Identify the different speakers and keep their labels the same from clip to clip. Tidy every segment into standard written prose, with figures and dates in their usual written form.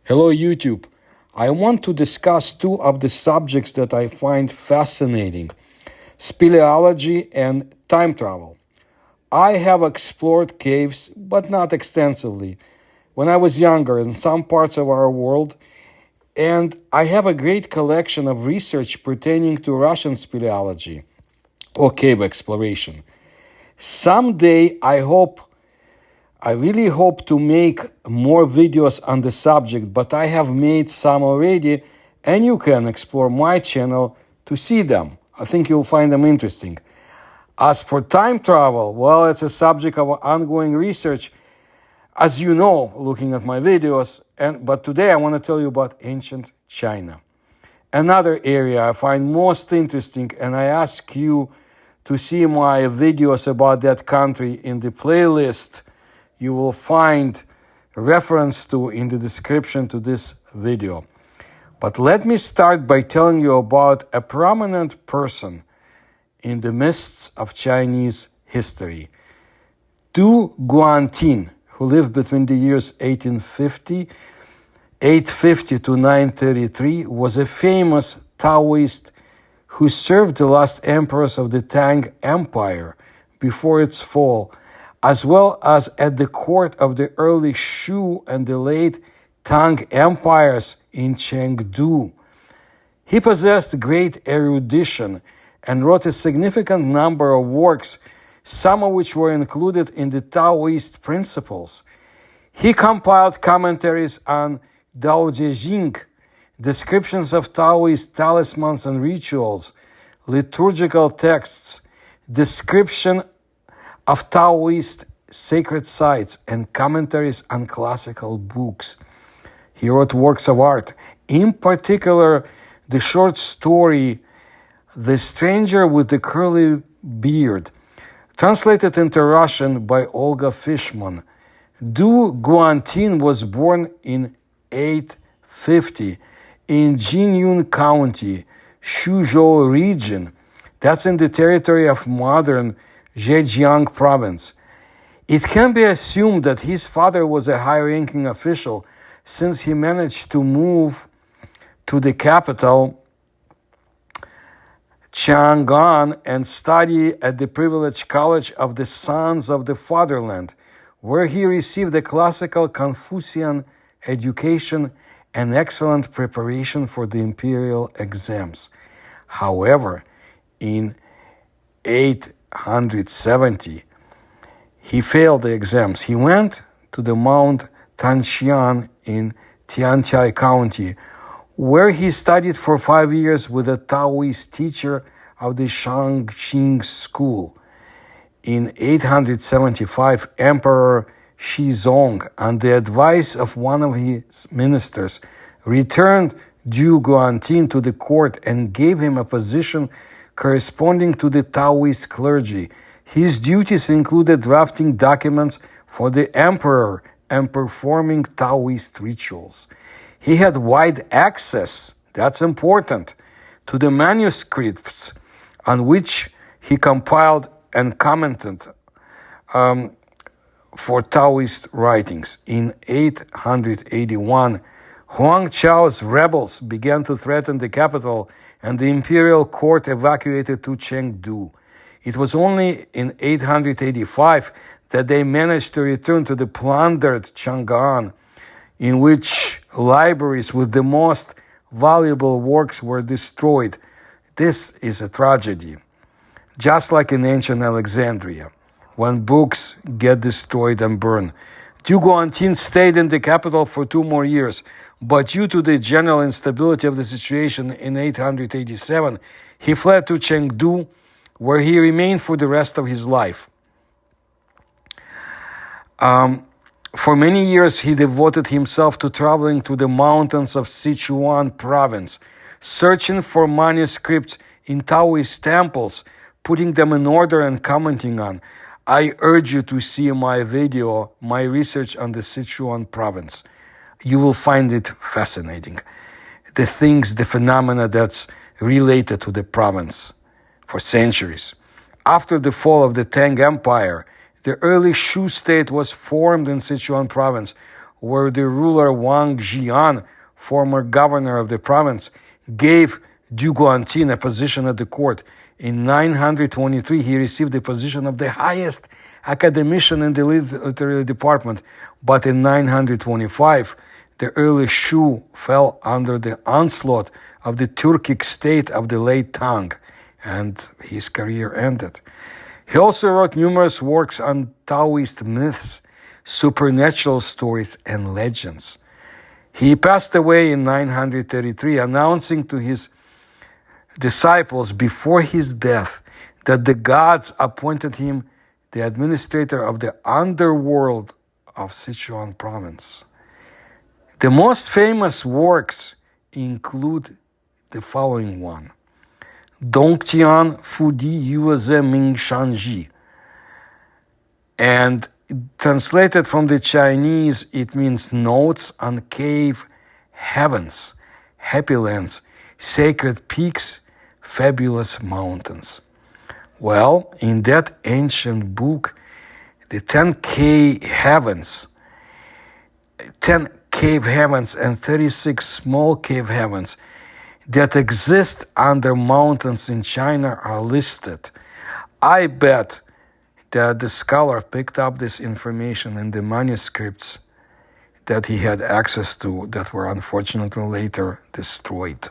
Speaker 1: Hello, YouTube. I want to discuss two of the subjects that I find fascinating: speleology and time travel. I have explored caves, but not extensively, when I was younger in some parts of our world, and I have a great collection of research pertaining to Russian speleology or cave exploration. Someday, I really hope to make more videos on the subject, but I have made some already, and you can explore my channel to see them. I think you'll find them interesting. As for time travel, well, it's a subject of ongoing research, as you know, looking at my videos, but today I want to tell you about ancient China. Another area I find most interesting, and I ask you to see my videos about that country in the playlist you will find reference to in the description to this video. But let me start by telling you about a prominent person in the mists of Chinese history. Duan, who lived between the years 850 to 933, was a famous Taoist who served the last emperors of the Tang Empire before its fall, as well as at the court of the early Shu and the late Tang empires in Chengdu. He possessed great erudition and wrote a significant number of works, some of which were included in the Taoist principles. He compiled commentaries on Dao De Jing, descriptions of Taoist talismans and rituals, liturgical texts, description of Taoist sacred sites, and commentaries on classical books. He wrote works of art, in particular the short story The Stranger with the Curly Beard, translated into Russian by Olga Fishman. Du Guantin was born in 850 in Jinyun County, Suzhou region. That's in the territory of modern Zhejiang province. It can be assumed that his father was a high-ranking official, since he managed to move to the capital, Chang'an, and study at the privileged college of the Sons of the Fatherland, where he received a classical Confucian education and excellent preparation for the imperial exams. However, in 870, he failed the exams. He went to the Mount Tanshan in Tiantai County, where he studied for 5 years with a Taoist teacher of the Shangqing school. In 875, Emperor Shizong, on the advice of one of his ministers, returned Du Guantin to the court and gave him a position corresponding to the Taoist clergy. His duties included drafting documents for the emperor and performing Taoist rituals. He had wide access, that's important, to the manuscripts on which he compiled and commented for Taoist writings. In 881, Huang Chao's rebels began to threaten the capital, and the imperial court evacuated to Chengdu. It was only in 885 that they managed to return to the plundered Chang'an, in which libraries with the most valuable works were destroyed. This is a tragedy. Just like in ancient Alexandria, when books get destroyed and burned. Du Guantin stayed in the capital for 2 more years, but due to the general instability of the situation in 887, he fled to Chengdu, where he remained for the rest of his life. For many years, he devoted himself to traveling to the mountains of Sichuan province, searching for manuscripts in Taoist temples, putting them in order and commenting on. I urge you to see my video, my research on the Sichuan province. You will find it fascinating. The phenomena that's related to the province for centuries. After the fall of the Tang Empire, the early Shu state was formed in Sichuan province, where the ruler Wang Jian, former governor of the province, gave Duan a position at the court. In 923, he received the position of the highest academician in the literary department, but in 925, the early Shu fell under the onslaught of the Turkic state of the late Tang, and his career ended. He also wrote numerous works on Taoist myths, supernatural stories, and legends. He passed away in 933, announcing to his disciples before his death that the gods appointed him the administrator of the underworld of Sichuan province. The most famous works include the following one: Dongtian Fudi Yueze Ming Shanji. And translated from the Chinese, it means notes on cave heavens, happy lands, sacred peaks, fabulous mountains. Well, in that ancient book, the 10 cave heavens and 36 small cave heavens that exist under mountains in China are listed. I bet that the scholar picked up this information in the manuscripts that he had access to that were unfortunately later destroyed.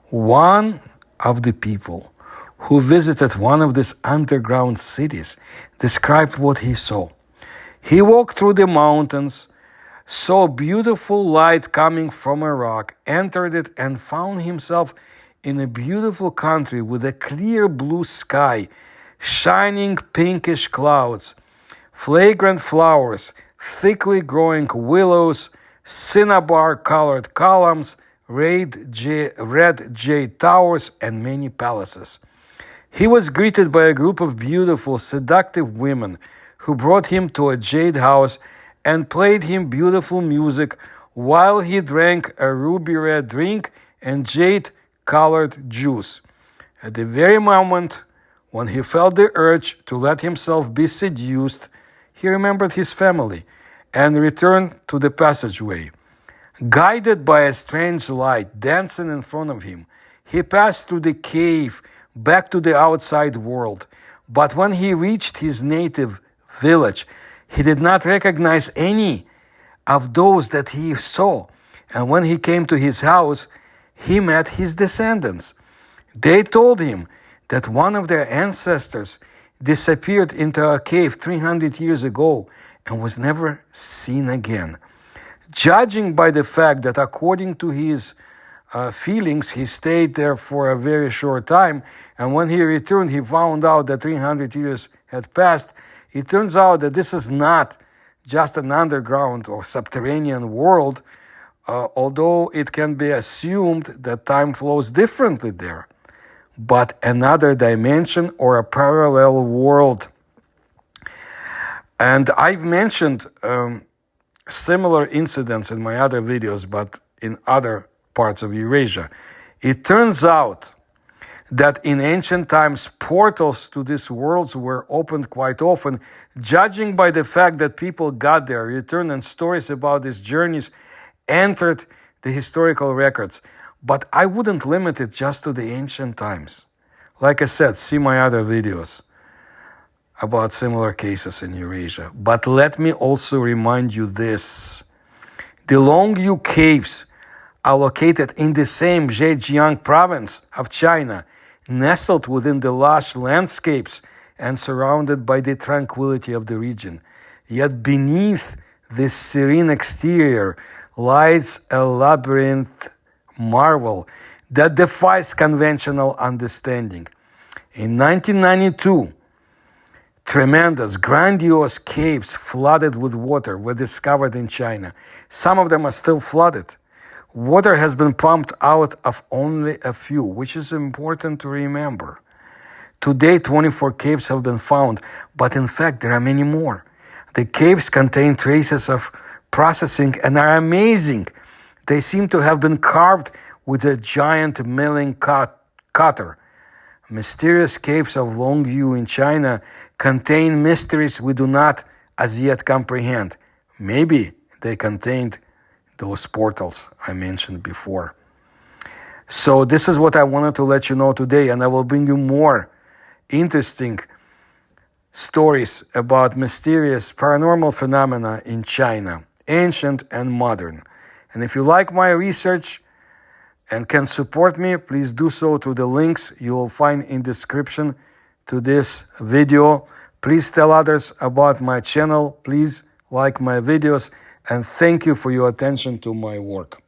Speaker 1: One of the people who visited one of these underground cities described what he saw. He walked through the mountains, saw beautiful light coming from a rock, entered it, and found himself in a beautiful country with a clear blue sky, shining pinkish clouds, fragrant flowers, thickly growing willows, cinnabar-colored columns, red jade towers, and many palaces. He was greeted by a group of beautiful, seductive women who brought him to a jade house and played him beautiful music while he drank a ruby red drink and jade-colored juice. At the very moment when he felt the urge to let himself be seduced, he remembered his family and returned to the passageway. Guided by a strange light dancing in front of him, he passed through the cave back to the outside world. But when he reached his native village, he did not recognize any of those that he saw. And when he came to his house, he met his descendants. They told him that one of their ancestors disappeared into a cave 300 years ago and was never seen again. Judging by the fact that according to his feelings, he stayed there for a very short time, and when he returned, he found out that 300 years had passed. It turns out that this is not just an underground or subterranean world, although it can be assumed that time flows differently there, but another dimension or a parallel world. And I've mentioned similar incidents in my other videos, but in other parts of Eurasia. It turns out that in ancient times, portals to these worlds were opened quite often, judging by the fact that people got there, returned, and stories about these journeys entered the historical records. But I wouldn't limit it just to the ancient times. Like I said, see my other videos about similar cases in Eurasia. But let me also remind you this. The Longyue Caves are located in the same Zhejiang province of China, nestled within the lush landscapes and surrounded by the tranquility of the region. Yet beneath this serene exterior lies a labyrinth marvel that defies conventional understanding. In 1992, tremendous, grandiose caves flooded with water were discovered in China. Some of them are still flooded. Water has been pumped out of only a few, which is important to remember. Today, 24 caves have been found, but in fact, there are many more. The caves contain traces of processing and are amazing. They seem to have been carved with a giant milling cutter. Mysterious caves of Longyue in China contain mysteries we do not as yet comprehend. Maybe they contained those portals I mentioned before. So this is what I wanted to let you know today, and I will bring you more interesting stories about mysterious paranormal phenomena in China, ancient and modern. And if you like my research and can support me, please do so through the links you will find in description to this video. Please tell others about my channel. Please like my videos, and thank you for your attention to my work.